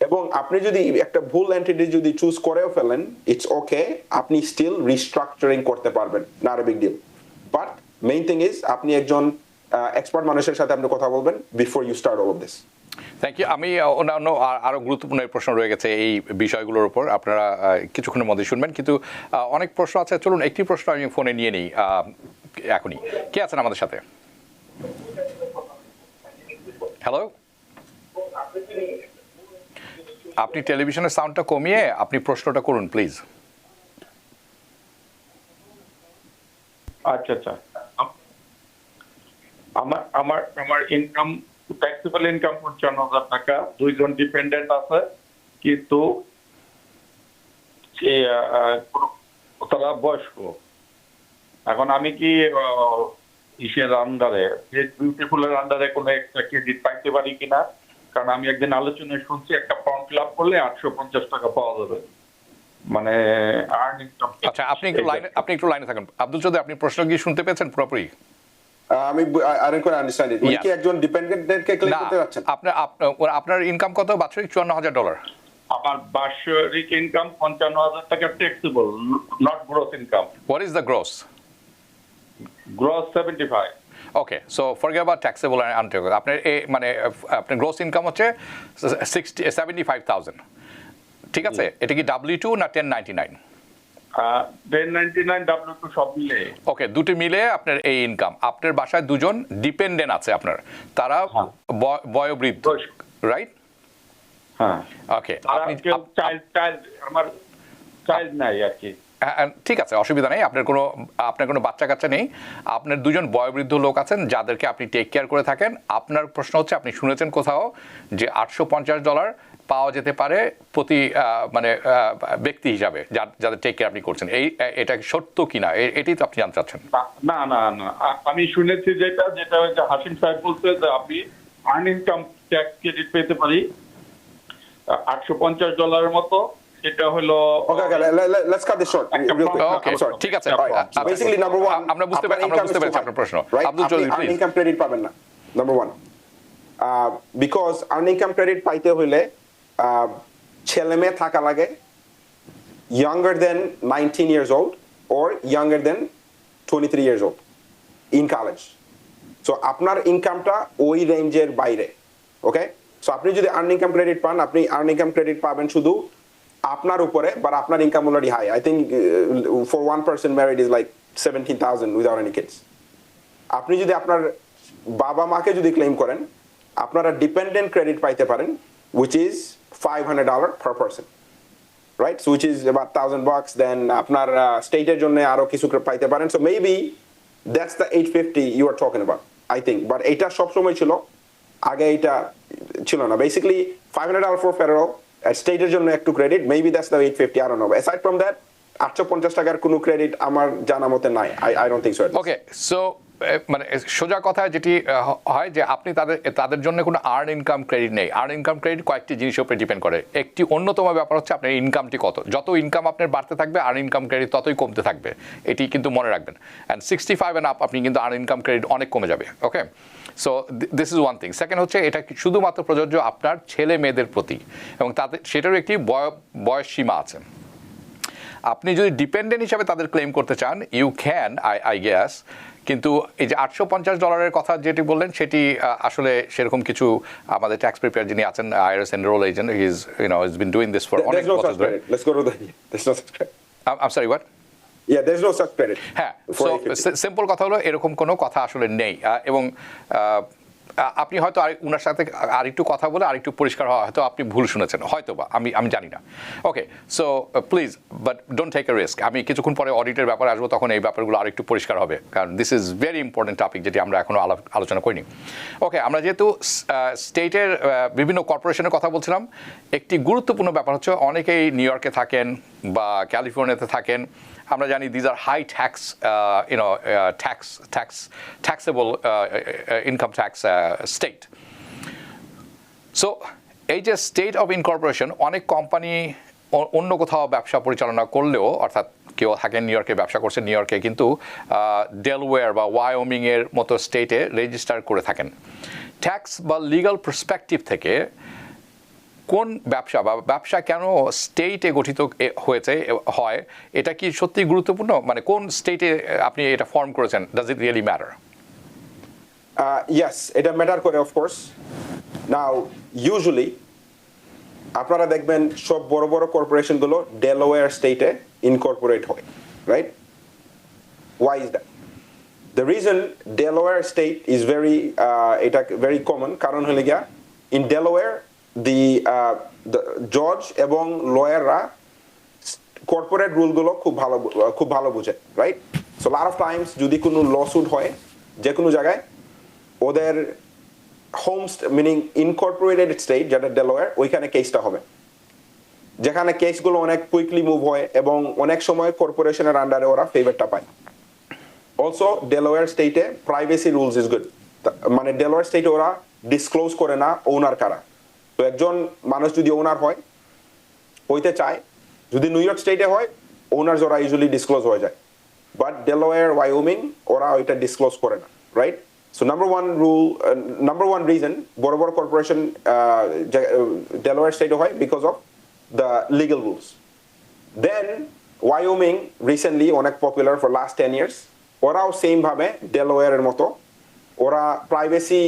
এবং আপনি যদি একটা ভুল এন্টিটি যদি চুজ করেও ফেলেন, ইটস ওকে, আপনি স্টিল রিস্ট্রাকচারিং করতে পারবেন, not a big deal. But main thing is আপনি একজন এক্সপার্ট মানুষের সাথে আপনি কথা বলবেন before you start all of this. Thank you. আমি অন্যান্য আরও গুরুত্বপূর্ণ প্রশ্ন রয়ে গেছে এই বিষয়গুলোর উপর, আপনারা কিছুক্ষণের মধ্যে শুনবেন, কিন্তু অনেক প্রশ্ন আছে। চলুন একটি প্রশ্ন আমি ফোনে নিয়ে নিই এখনই। কে আছেন আমাদের সাথে? হ্যালো, আপনি টেলিভিশনের সাউন্ডটা কমিয়ে আপনি প্রশ্নটা করুন প্লিজ। আচ্ছা, আমার ইনকাম, ট্যাক্সেবল ইনকাম ৫৫,০০০ টাকা, ২ জন ডিপেন্ডেন্ট আছে, কিন্তু তারা বয়স্ক। এখন আমি কি ইসের আন্ডারে, বিউটিফুলের আন্ডারে কোনো একটা ক্রেডিট পাইতে পারি কিনা? কারণ আমি একদিন আলোচনায় শুনছি একটা ফর্ম ফিল আপ করলে ৮৫০ টাকা পাওয়া যাবে, মানে আর্নিং। আচ্ছা, আপনি একটু লাইনে থাকুন আব্দুল চৌধুরী, আপনি প্রশ্ন কি শুনতে পেয়েছেন পুরোপুরি? আমি আন্ডারস্ট্যান্ড ইট। উনি কি একজন ডিপেন্ডেন্টকে ক্লেম করতে যাচ্ছেন? আপনার ইনকাম কত বাৎসরিক? $৫৪,০০০। আমার বাৎসরিক ইনকাম ৫৫,০০০ টাকা taxable, not gross income. What is the gross? Gross 75। Okay, so forget about taxable and untaxable. আপনার মানে আপনার গ্রস ইনকাম হচ্ছে 75,000, ঠিক আছে? এটা কি W2 না 1099? 1099 W2 সব মিলে। ওকে, দুটি মিলে আপনার এই ইনকাম। আপনার বাসায় দুজন ডিপেন্ডেন্ট আছে আপনার, তারা বয়োবৃদ্ধ, রাইট? হ্যাঁ। ওকে, আপনি চাইল্ড আমার চাইল্ড নাই আর কি। ঠিক আছে, অসুবিধা নেই। আপনার কোনো বাচ্চা কাচ্চা নেই, আপনার দুজন বয়োবৃদ্ধ লোক আছেন যাদেরকে আপনি টেক কেয়ার করে থাকেন। আপনার প্রশ্ন হচ্ছে, আপনি শুনেছেন কোথাও যে $850 পাওয়া যেতে পারে প্রতি মানে ব্যক্তি হিসাবে যাদের টেক কেয়ার আপনি করছেন, এটা সত্য কিনা, এটাই তো আপনি জানতে চাচ্ছেন? না না না, আমি শুনেছি যেটা হাসিম সাহেব বলছে যে আপনি আর্ন ইনকাম ট্যাক্স ক্রেডিট পেতে পারি $850 মতো। সেটা হলো let's cut this short real quick. Okay, ঠিক আছে। Basically number one, আমরা বুঝতে পেরেছি আপনার প্রশ্ন। Abdul Chowdhury, please. Income credit পাবেন না, number 1, because earn income credit পাইতে হইলে ছেলে মেয়ে থাকা লাগে younger than 19 years old or younger than 23 years old in college. So আপনার ইনকামটা ওই রেঞ্জের বাইরে, ওকে? সো আপনি যদি আর্ন ইনকাম ক্রেডিট পান, আপনি আর্ন ইনকাম ক্রেডিট পাবেন শুধু আপনার উপরে, বাট আপনার income already high. I think for one person married is like 17,000 without any kids. আপনি যদি আপনার বাবা মাকে যদি ক্লেম করেন, আপনারা ডিপেন্ডেন্ট ক্রেডিট পাইতে পারেন, which is $500 per person, right? So which is about $1,000. Then আপনার স্টেটের জন্য আরো কিছু পাইতে পারেন। So maybe that's the 850 you are talking about, I think. But এটা সবসময় ছিল, আগে এটা ছিল না। Basically $500 for federal, স্টেটের জন্য একটু credit, maybe that's the 850, I don't know. Aside from that, $850 কোনো ক্রেডিট আমার জানা মতে নাই। I don't think so. Okay, so মানে সোজা কথা যেটি হয় যে আপনি তাদের জন্য কোনো আর্ন ইনকাম ক্রেডিট নেই। আর্ন ইনকাম ক্রেডিট কয়েকটি জিনিসের উপরে ডিপেন্ড করে। একটি অন্যতম ব্যাপার হচ্ছে আপনার ইনকামটি কত। যত ইনকাম আপনার বাড়তে থাকবে, আর্ন ইনকাম ক্রেডিট ততই কমতে থাকবে, এটি কিন্তু মনে রাখবেন। অ্যান্ড 65 and up আপনি কিন্তু আর্ন ইনকাম ক্রেডিট অনেক কমে যাবে। Okay, so this is one thing. Second হচ্ছে, এটা শুধুমাত্র প্রযোজ্য আপনার ছেলে মেয়েদের প্রতি, এবং সেটারও একটি বয়স সীমা আছে। আপনি যদি ডিপেন্ডেন্ট হিসাবে তাদের ক্লেম করতে চান, ইউ ক্যান, আই গেস। কিন্তু এই যে $850 কথা যেটি বললেন, সেটি আসলে সেরকম কিছু আমাদের ট্যাক্স প্রিপেয়ার যিনি আছেন, IRS enrol agent, he is been doing this for অনেক বছর ধরে। Let's go to the there's no such credit. I'm sorry, what? Yeah, there's no such credit. হ্যাঁ, সো সিম্পল কথা হলো এরকম কোনো কথা আসলে নেই। এবং আপনি হয়তো ওনার সাথে আরেকটু কথা বলে আরেকটু পরিষ্কার হওয়া, হয়তো আপনি ভুল শুনেছেন, হয়তো বা আমি জানি না। Okay, so please, but don't take a risk. আমি কিছুক্ষণ পরে অডিটের ব্যাপারে আসবো, তখন এই ব্যাপারগুলো আরেকটু পরিষ্কার হবে, কারণ this is very important topic যেটি আমরা এখনো আলোচনা করিনি। ওকে, আমরা যেহেতু স্টেটের বিভিন্ন কর্পোরেশনের কথা বলছিলাম, একটি গুরুত্বপূর্ণ ব্যাপার হচ্ছে, অনেকেই নিউ ইয়র্কে থাকেন বা ক্যালিফোর্নিয়াতে থাকেন। আমরা জানি these are high tax taxable income tax state. So এই যে স্টেট অফ ইনকর্পোরেশন, অনেক কোম্পানি অন্য কোথাও ব্যবসা পরিচালনা করলেও, অর্থাৎ কেউ থাকেন নিউ ইয়র্কে, ব্যবসা করছে নিউ ইয়র্কে, কিন্তু ডেলওয়্যার বা ওয়াইওমিংয়ের মতো স্টেটে রেজিস্টার করে থাকেন। ট্যাক্স বা লিগাল পার্সপেক্টিভ থেকে কোন ব্যবসা কেন স্টেটে গঠিত হয়, এটা কি সত্যি গুরুত্বপূর্ণ? মানে কোন স্টেটে আপনি এটা ফর্ম করেছেন, does it really matter? Yes, এটা ম্যাটার করে, অফ কোর্স। নাও ইউজুয়ালি আপনারা দেখবেন সব বড় বড় কর্পোরেশনগুলো ডেলাওয়্যার স্টেটে ইনকর্পোরেট হয়, right? Why is that? The reason Delaware state is এটা very common, কারণ হলো গিয়া in Delaware the জজ এবং লয়াররা কর্পোরেট রুলগুলো খুব ভালো বুঝে, right? So lot of Times যদি কোনো লসুট হয় যে কোনো জায়গায়, ওদের হোম মিনিং ইনকর্পোরেটেড স্টেট যেটা ডেলাওয়্যার, ওইখানে কেসটা হবে, যেখানে কেসগুলো অনেক কুইকলি মুভ হয় এবং অনেক সময় কর্পোরেশনের আন্ডারে ওরা ফেভারটা পায়। অলসো ডেলাওয়্যার স্টেটে প্রাইভেসি রুলস ইজ গুড, মানে ডেলাওয়্যার স্টেটে ওরা ডিসক্লোজ করে না ওনার কারা। তো একজন মানুষ যদি ওনার হইতে চায়, যদি নিউ ইয়র্ক স্টেটে হয়, ওনার্স ওরা ইউজুয়ালি ডিসক্লোজ হয়ে যায়, বাট ডেলাওয়্যার, ওয়াইওমিং ওরা ওইটা ডিসক্লোজ করে না, right? So number one reason বড় বড় কর্পোরেশন ডেলাওয়্যার স্টেটে হয় because of the legal rules. Then Wyoming recently অনেক পপুলার ফর লাস্ট 10 years, ওরাও সেম ভাবে ডেলাওয়্যারের মতো ওরা প্রাইভেসি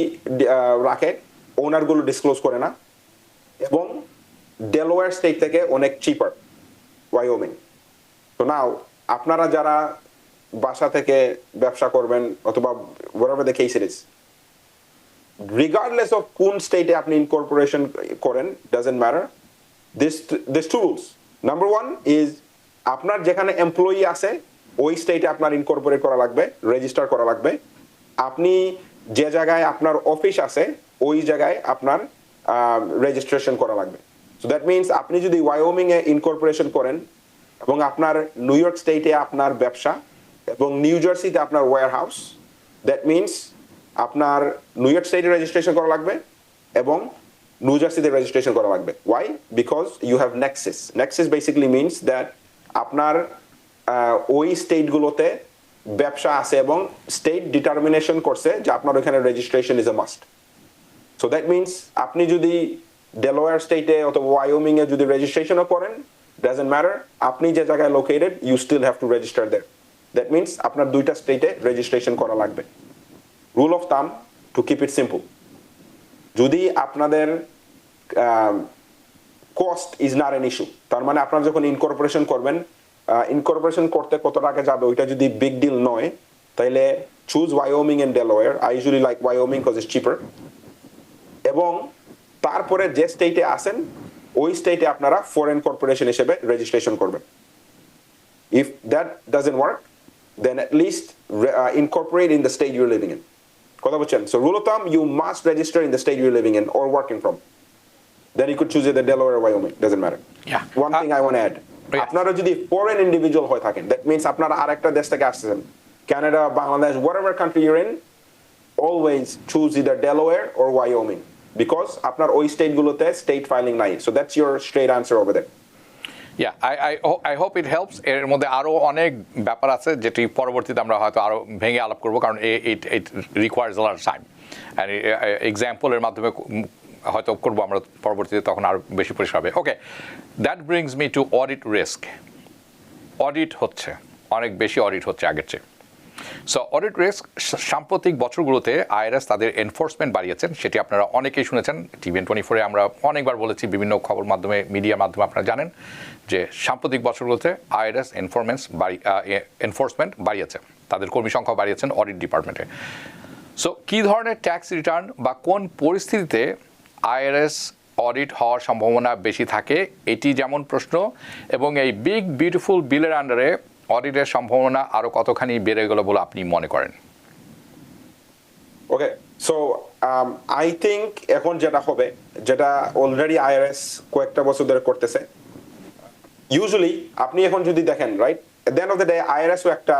রাখে, ওনারগুলো ডিসক্লোজ করে না, এবং ডেলাওয়্যার স্টেট থেকে অনেক চিপার ওয়াইওমিং। তো নাও আপনারা যারা বাসা থেকে ব্যবসা করবেন অথবা whatever the case it is, regardless of কোন স্টেটে আপনি ইনকর্পোরেশন করেন, doesn't matter, this two rules. Number one is আপনার যেখানে এমপ্লয়ি আছে ওই স্টেটে আপনার ইনকর্পোরেট করা লাগবে, রেজিস্টার করা লাগবে। আপনি যে জায়গায় আপনার অফিস আছে ওই জায়গায় আপনার রেজিস্ট্রেশন করা লাগবে। সো দ্যাট মিনস আপনি যদি ওয়াইওমিং এ ইনকর্পোরেশন করেন এবং আপনার নিউ ইয়র্ক স্টেটে আপনার ব্যবসা এবং নিউ জার্সিতে আপনার ওয়্যার হাউস, দ্যাট মিনস আপনার নিউ ইয়র্ক স্টেটে রেজিস্ট্রেশন করা লাগবে এবং নিউ জার্সিতে রেজিস্ট্রেশন করা লাগবে। Why? Because you have nexus. Nexus basically means that আপনার ওই স্টেটগুলোতে ব্যবসা আছে এবং স্টেট ডিটারমিনেশন করছে যে আপনার ওইখানে registration is a must. So that means আপনি যদি ডেলাওয়্যার স্টেটে অথবা ওয়াইওমিং এ যদি রেজিস্ট্রেশনও করেন, ডাজন্ট ম্যাটার, আপনি যে জায়গায় located you still have to register there. That means আপনার দুইটা স্টেটে রেজিস্ট্রেশন করা লাগবে। Rule of thumb to keep it simple, যদি আপনাদের cost is not an issue, তার মানে আপনারা যখন ইনকর্পোরেশন করবেন, ইনকর্পোরেশন করতে কত টাকা যাবে ওইটা যদি বিগ ডিল নয়, তাহলে choose Wyoming and Delaware. I usually like Wyoming because it's cheaper. এবং তারপরে যে স্টেটে আসেন ওই স্টেটে আপনারা ফরেন কর্পোরেশন হিসেবে রেজিস্ট্রেশন করবেন। If that doesn't work, then at least incorporate in the state you are living in. কথা বলছেন? So rule of thumb, you must register in the state you are living in or working from. Then you could choose either Delaware or Wyoming, doesn't matter. Yeah. One thing I want to add, yes. আপনারা যদি ফরেন ইন্ডিভিজুয়াল হয়ে থাকেন, that means আপনারা আরেকটা দেশ থেকে আসছেন, Canada, Bangladesh, whatever country you're in, always choose either Delaware or Wyoming because আপনার ওই স্টেটগুলোতে স্টেট ফাইলিং নাই। So that's your straight answer over there. I hope it helps. এর মধ্যে আরো অনেক ব্যাপার আছে যেটি পরবর্তীতে আমরা হয়তো আরো ভেঙে আলাপ করব, কারণ it requires a lot of time. And এক্সাম্পলের মাধ্যমে হয়তো করবো আমরা পরবর্তীতে, তখন আরো বেশি পরিষ্কার হবে। Okay, that brings me to audit risk. Audit হচ্ছে, অনেক বেশি অডিট হচ্ছে আগের চেয়ে। সো অডিট রিস্ক সাম্প্রতিক বছরগুলোতে আইআরএস তাদের এনফোর্সমেন্ট বাড়িয়েছেন, সেটি আপনারা অনেকেই শুনেছেন। TVN24-এ আমরা অনেকবার বলেছি, বিভিন্ন খবর মাধ্যমে, মিডিয়ার মাধ্যমে আপনারা জানেন যে সাম্প্রতিক বছরগুলোতে আইআরএস এনফোর্সমেন্ট বাড়িয়েছে, তাদের কর্মী সংখ্যা বাড়িয়েছেন অডিট ডিপার্টমেন্টে। সো কী ধরনের ট্যাক্স রিটার্ন বা কোন পরিস্থিতিতে আইআরএস অডিট হওয়ার সম্ভাবনা বেশি থাকে, এটি যেমন প্রশ্ন, এবং এই বিগ বিউটিফুল বিলের আন্ডারে অডিটের সম্ভাবনা আরো কতখানি বেড়ে গেল বলে আপনি মনে করেন? ওকে, সো আই থিঙ্ক এখন যেটা হবে, যেটা অলরেডি আইআরএস কয়েকটা বছর ধরে করতেছে, ইউজুয়ালি আপনি এখন যদি দেখেন, right, at the end of the day আইআরএসও একটা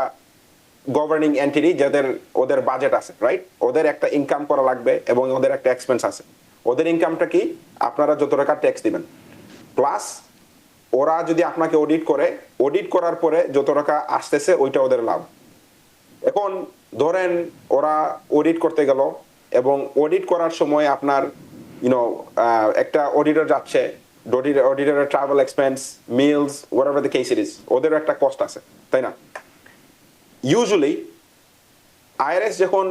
গভর্নিং এন্টিটি, যাদের ওদের বাজেট আছে, রাইট, ওদের একটা ইনকাম করা লাগবে এবং ওদের একটা এক্সপেন্স আছে। ওদের ইনকামটা কি? আপনারা যত টাকা ট্যাক্স দিবেন, প্লাস ওরা যদি আপনাকে অডিট করে, অডিট করার পরে যত টাকা আসতেছে ওইটা ওদের লাভ। এখন ধরেন ওরা অডিট করতে গেল এবং অডিট করার সময় আপনার একটা অডিটর যাচ্ছে, অডিটরের travel expense, meals, whatever the case it is, ওদেরও একটা কস্ট আছে, তাই না? ইউজুয়ালি আইআরএস যখন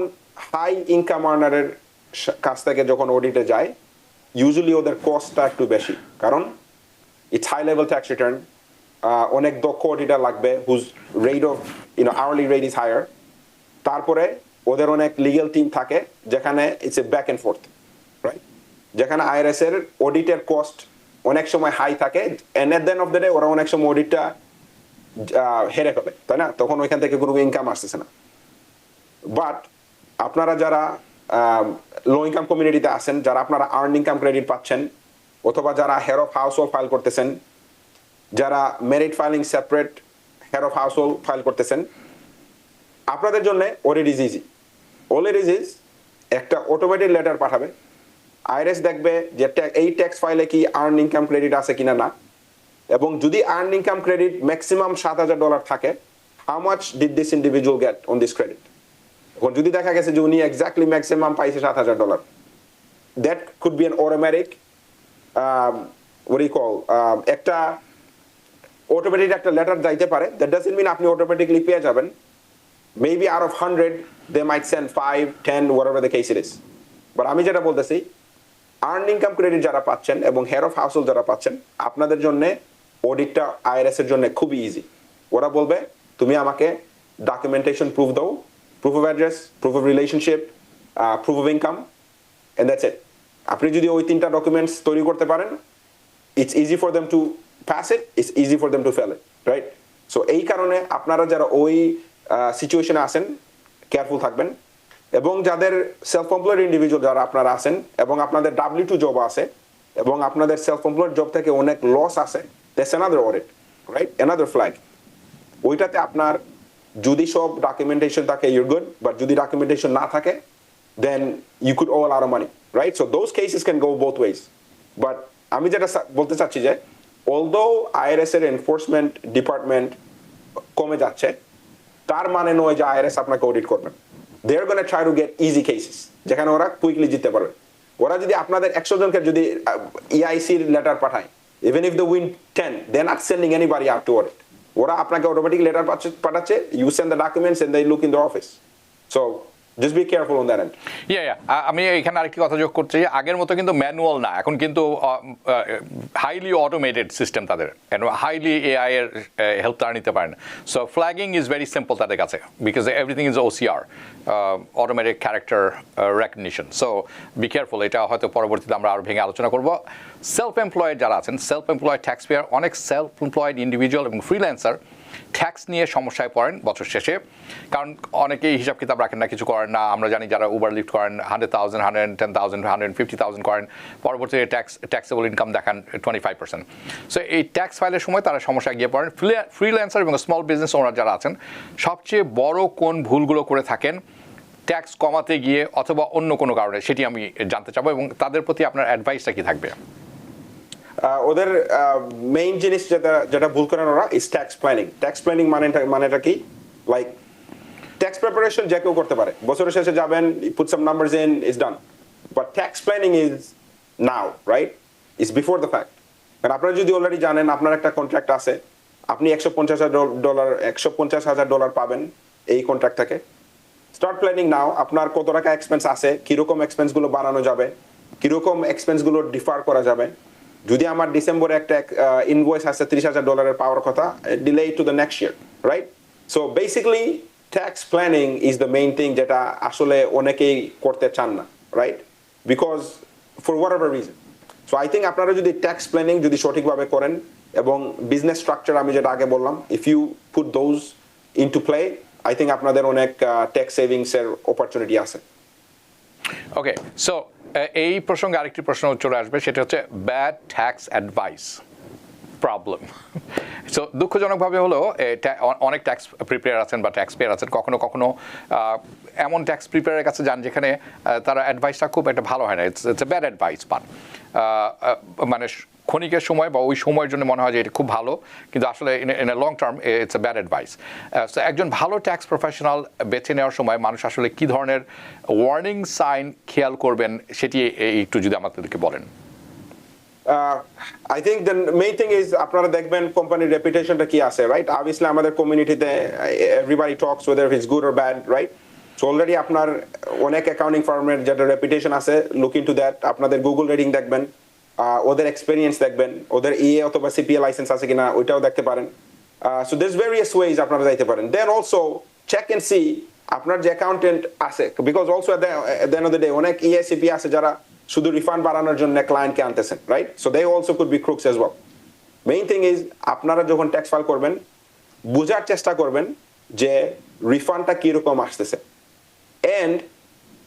হাই ইনকাম আর্নারের কাছ থেকে যখন অডিটে যায়, ইউজুয়ালি ওদের কস্টটা একটু বেশি, কারণ it's high level tax return, অনেক দক্ষ অডিটার লাগবে whose rate of hourly rate is higher. তারপরে ওদের অনেক লিগ্যাল টিম থাকে যেখানে it's a back and forth, right, যেখানে আইআরএস এর অডিটের কস্ট অনেক সময় হাই থাকে, and at the end of the day ওরা অনেক সময় অডিটটা হেরে ফেলে, তাই না? তখন ওইখান থেকে কোনো ইনকাম আসতেছে না। বাট আপনারা যারা লো ইনকাম কমিউনিটিতে আছেন, যারা আপনারা আর্ন ইনকাম ক্রেডিট পাচ্ছেন, অথবা যারা head of house hold file করতেছেন, যারা merit filing separate head of house hold file করতেছেন, আপনাদের জন্য audit is easy. All it is একটা অটোমেটেড লেটার পাঠাবে, আইআরএস দেখবে যে এই ট্যাক্স ফাইলে কি আর্ন ইনকাম ক্রেডিট আছে কিনা না, এবং যদি আর্ন ইনকাম ক্রেডিট ম্যাক্সিমাম $7,000 থাকে, how much did this individual get on this credit. এখন যদি দেখা গেছে যে উনি এক্স্যাক্টলি ম্যাক্সিমাম পাইছে $7,000, that could be an automatic একটা অটোমেটিক একটা লেটার যাইতে পারে। দ্যাট ডাজন্ট মিন আপনি অটোমেটিকলি পেয়ে যাবেন। Maybe out of 100 they might send 5, 10, whatever the case it is. But আমি যেটা বলতেছি, আর্ন ইনকাম ক্রেডিট যারা পাচ্ছেন এবং হেড অফ হাউস হোল্ড যারা পাচ্ছেন, আপনাদের জন্য অডিটটা আইআরএস এর জন্য খুবই ইজি। ওরা বলবে তুমি আমাকে ডকুমেন্টেশন প্রুফ দাও, proof of address, proof of relationship, proof of income, and that's it. আপনি যদি ওই 3টা ডকুমেন্টস তৈরি করতে পারেন, it's easy for them to pass it, it's easy for them to fail it, right? So এই কারণে আপনারা যারা ওই সিচুয়েশনে আছেন কেয়ারফুল থাকবেন। এবং যাদের সেলফ এমপ্লয়েড ইন্ডিভিজুয়াল যারা আপনারা আছেন এবং আপনাদের W2 জব আছে এবং আপনাদের সেলফ এমপ্লয়েড জব থেকে অনেক লস আছে, that's another audit, right? Another flag. ওইটাতে আপনার যদি সব ডকুমেন্টেশন থাকে ইউর গুড, বাট যদি ডকুমেন্টেশন না থাকে দেন ইউ কুড ওwe a lot of money, right? So those cases can go both ways. But আমি যেটা বলতে চাচ্ছি যে although IRS এর এনফোর্সমেন্ট ডিপার্টমেন্ট কমে যাচ্ছে, তার মানে নয় যে IRS আপনাকে অডিট করবেন। they are going to try to get easy cases যেখানে ওরা কুইকলি জিততে পারবে। ওরা যদি আপনাদের 100 জনকে যদি EIC লেটার পাঠায়, even if they win 10, they're not sending anybody out to audit. ওরা আপনাকে অটোমেটিক লেটার পাঠাচ্ছে, you send the documents and they look in the office. So just be careful on that end. আমি এখানে আরেকটি কথা যোগ করছি, আগের মতো কিন্তু ম্যানুয়াল না, এখন কিন্তু হাইলি অটোমেটেড সিস্টেম তাদের, হাইলি AI এর হেল্প তারা নিতে পারেন। So flagging is very simple তাদের কাছে, because everything is OCR, automatic character recognition. So be careful, এটা হয়তো পরবর্তীতে আমরা আরও ভেঙে আলোচনা করব। সেলফ এমপ্লয়েড যারা আছেন, সেলফ এমপ্লয়েড ট্যাক্স পেয়ার, অনেক সেলফ এমপ্লয়েড ইন্ডিভিজুয়াল এবং ফ্রিল্যান্সার ট্যাক্স নিয়ে সমস্যায় পড়েন বছর শেষে, কারণ অনেকেই হিসাব কিতাব রাখেন না, কিছু করেন না। আমরা জানি যারা উবার লিফট করেন 100,000, 110,000, 150,000 করেন, পরবর্তীতে ট্যাক্সেবল ইনকাম দেখান 25%। সো এই ট্যাক্স ফাইলের সময় তারা সমস্যায় গিয়ে পড়েন। ফ্রিল্যান্সার এবং স্মল বিজনেস ওনার যারা আছেন, সবচেয়ে বড় কোন ভুলগুলো করে থাকেন ট্যাক্স কমাতে গিয়ে অথবা অন্য কোনো কারণে, সেটি আমি জানতে চাবো, এবং তাদের প্রতি আপনার অ্যাডভাইসটা কি থাকবে? ওদের মেইন জিনিস যেটা ভুল করেন ওরা is tax planning. Tax planning মানেটা কি? লাইক ট্যাক্স প্রিপারেশন যে কেউ করতে পারে, বছরের শেষে যাবেন, put some numbers in, is done. But tax planning is now, right? Is before the fact. কারণ আপনারা যদি অলরেডি জানেন আপনার একটা কন্ট্রাক্ট আছে, আপনি $150,000 পাবেন এই কন্ট্রাক্ট থেকে, স্টার্ট প্ল্যানিং নাও। আপনার কত টাকা এক্সপেন্স আছে, কিরকম এক্সপেন্সগুলো বাড়ানো যাবে, কিরকম এক্সপেন্সগুলো ডিফার করা যাবে। যদি আমার ডিসেম্বরে একটা ইনভয়েস আছে $30,000 পাওয়ার কথা, delay to the next year, right? So basically tax planning is the main thing, যেটা আসলে অনেকেই করতে চান না, right? Because for what ever reason. So I think আপনারা যদি ট্যাক্স প্ল্যানিং যদি সঠিকভাবে করেন এবং বিজনেস স্ট্রাকচার আমি যেটা আগে বললাম, if you put those into play, I think আপনাদের অনেক ট্যাক্স সেভিংসের অপরচুনিটি আছে। ওকে, সো এই প্রসঙ্গে আরেকটি প্রশ্ন চলে আসবে, সেটা হচ্ছে bad tax advice problem. So দুঃখজনকভাবে হলো অনেক ট্যাক্স প্রিপেয়ার আছেন বা ট্যাক্স পেয়ার আছেন, কখনো কখনো এমন ট্যাক্স প্রিপেয়ারের কাছে যান যেখানে তারা অ্যাডভাইসটা খুব একটা ভালো হয় না, ইটস এ ব্যাড অ্যাডভাইস পান। মানে ক্ষণিকের সময় বা ওই সময়ের জন্য মনে হয় যে এটা খুব ভালো, কিন্তু আসলে in a long term it's a bad advice. So একজন ভালো ট্যাক্স প্রফেশনাল বেছে নেওয়ার সময় মানুষ আসলে কী ধরনের ওয়ার্নিং সাইন খেয়াল করবেন, সেটি একটু যদি আমাদেরকে বলেন। I think the main thing is আপনারা দেখবেন কোম্পানির রেপুটেশনটা কি আছে, রাইট? অবভিয়াসলি আমাদের কমিউনিটিতে everybody Tux whether it's good or bad, right? So already আপনার অনেক অ্যাকাউন্টিং ফার্মের যেটা রেপুটেশন আছে, লুক ইনটু দ্যাট। আপনাদের গুগল রেটিং দেখবেন, ওদের এক্সপেরিয়েন্স দেখবেন, ওদের EA অথবা CPA লাইসেন্স আছে কিনা ওইটাও দেখতে পারেন। সো there's various ways আপনারা যাইতে পারেন। Then also check and see আপনার যে অ্যাকাউন্টেন্ট আছে, because also at the end of the day অনেক EA CPA আছে যারা শুধু রিফান্ড বাড়ানোর জন্য ক্লায়েন্টকে আনতেছেন, right? So they also could be crooks as well. Main thing is আপনারা যখন ট্যাক্স ফাইল করবেন বোঝার চেষ্টা করবেন যে রিফান্ডটা কিরকম আসতেছে, এন্ড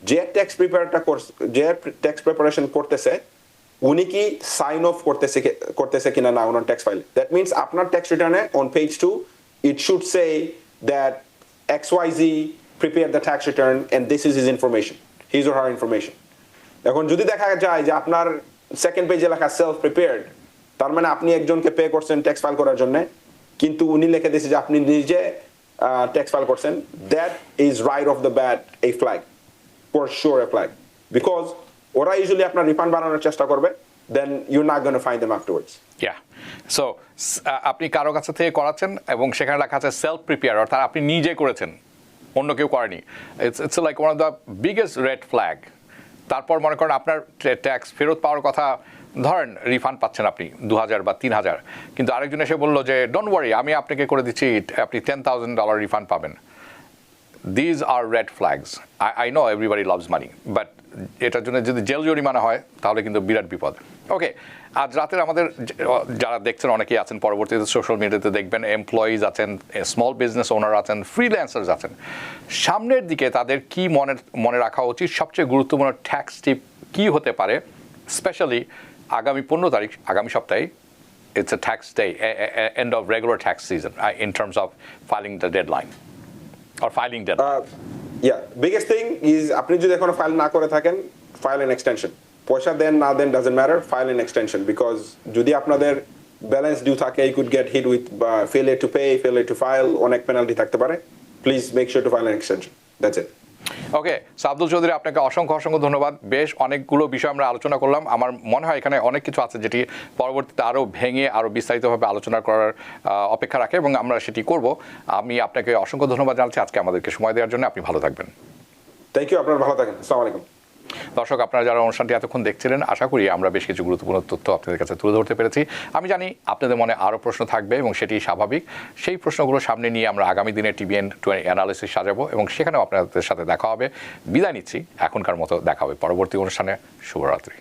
যে ট্যাক্স প্রিপারেশন করতেছে উনি কি সাইন অফ করতেছে কিনা না ওনার ট্যাক্স ফাইলে। দ্যাট মিনস আপনার ট্যাক্স রিটার্নে on page 2 it should say that XYZ prepared the tax return and this is his information, his or her information. এখন যদি দেখা যায় যে আপনার সেকেন্ড পেজে লেখা সেলফ প্রিপেয়ার্ড, তার মানে আপনি একজনকে পে করছেন ট্যাক্স ফাইল করার জন্য, কিন্তু উনি লিখে দিয়েছে যে আপনি নিজে ট্যাক্স ফাইল করছেন, that is right off the bat a flag, for sure a flag. Because ওরা ইউজুয়ালি আপনার রিফান্ড বানানোর চেষ্টা করবে, then you not gonna find them afterwards. So আপনি কারো কাছে থেকে করাচ্ছেন এবং সেখানে লেখা আছে সেলফ প্রিপেয়ার, অর্থাৎ আপনি নিজে করেছেন, অন্য কেউ করেনি। It's like one of the biggest red flag. তারপর মনে করেন আপনার ট্যাক্স ফেরত পাওয়ার কথা ধরেন রিফান্ড পাচ্ছেন আপনি 2000 বা 3000, কিন্তু আরেকজন এসে বললো যে ডোন্ট ওয়ারি, আমি আপনাকে করে দিচ্ছি, আপনি $10,000 রিফান্ড পাবেন। These are red flags. I know everybody loves money, but এটার জন্য যদি জেল জরিমানা হয় তাহলে কিন্তু বিরাট বিপদ। ওকে, আজ রাতের আমাদের যারা দেখছেন অনেকেই আছেন, পরবর্তীতে সোশ্যাল মিডিয়াতে দেখবেন, এমপ্লয়িজ আছেন, স্মল বিজনেস ওনার আছেন, ফ্রিল্যান্সার্স আছেন। সামনের দিকে তাদের কি মনে রাখা উচিত, সবচেয়ে গুরুত্বপূর্ণ ট্যাক্স টিপ কী হতে পারে, স্পেশালি আগামী 15 তারিখ, আগামী সপ্তাহে, it's a tax day, end of regular tax season in terms of filing the deadline or filing deadline. Biggest thing is আপনি যদি এখনো ফাইল না করে থাকেন, ফাইল এন এক্সটেনশন। পয়সা দেন না দেন doesn't matter, file an extension, because যদি আপনাদের ব্যালেন্স ডিউ থাকে, you could get hit with failure to pay, failure to file, অনেক পেনাল্টি থাকতে পারে। Please make sure to file an extension, that's it. Okay, so Abdul Chowdhury, আপনাকে অসংখ্য ধন্যবাদ। বেশ অনেকগুলো বিষয় আমরা আলোচনা করলাম। আমার মনে হয় এখানে অনেক কিছু আছে যেটি পরবর্তীতে আরও ভেঙে আরও বিস্তারিতভাবে আলোচনা করার অপেক্ষা রাখে, এবং আমরা সেটি করব। আমি আপনাকে অসংখ্য ধন্যবাদ জানাচ্ছি আজকে আমাদেরকে সময় দেওয়ার জন্য। আপনি ভালো থাকবেন। থ্যাংক ইউ, আপনারা ভালো থাকেন। আসসালামু আলাইকুম। দর্শক, আপনারা যারা অনুষ্ঠানটি এতক্ষণ দেখছিলেন, আশা করি আমরা বেশ কিছু গুরুত্বপূর্ণ তথ্য আপনাদের কাছে তুলে ধরতে পেরেছি। আমি জানি আপনাদের মনে আরও প্রশ্ন থাকবে, এবং সেটি স্বাভাবিক। সেই প্রশ্নগুলো সামনে নিয়ে আমরা আগামী দিনে টিবিএন অ্যানালিসিস সাজাবো, এবং সেখানেও আপনাদের সাথে দেখা হবে। বিদায় নিচ্ছি, এখনকার মতো দেখা হবে পরবর্তী অনুষ্ঠানে। শুভরাত্রি।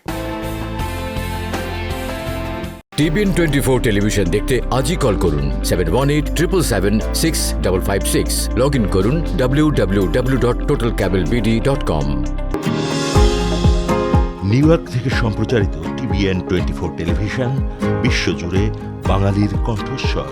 টিবিএন 24 টেলিভিশন দেখতে আজই কল করুন 7187776556। লগ ইন করুন www.totalcablebd.com। নিউ ইয়র্ক থেকে সম্প্রচারিত টিবিএন 24 টেলিভিশন বিশ্বজুড়ে বাঙালির কণ্ঠস্বর।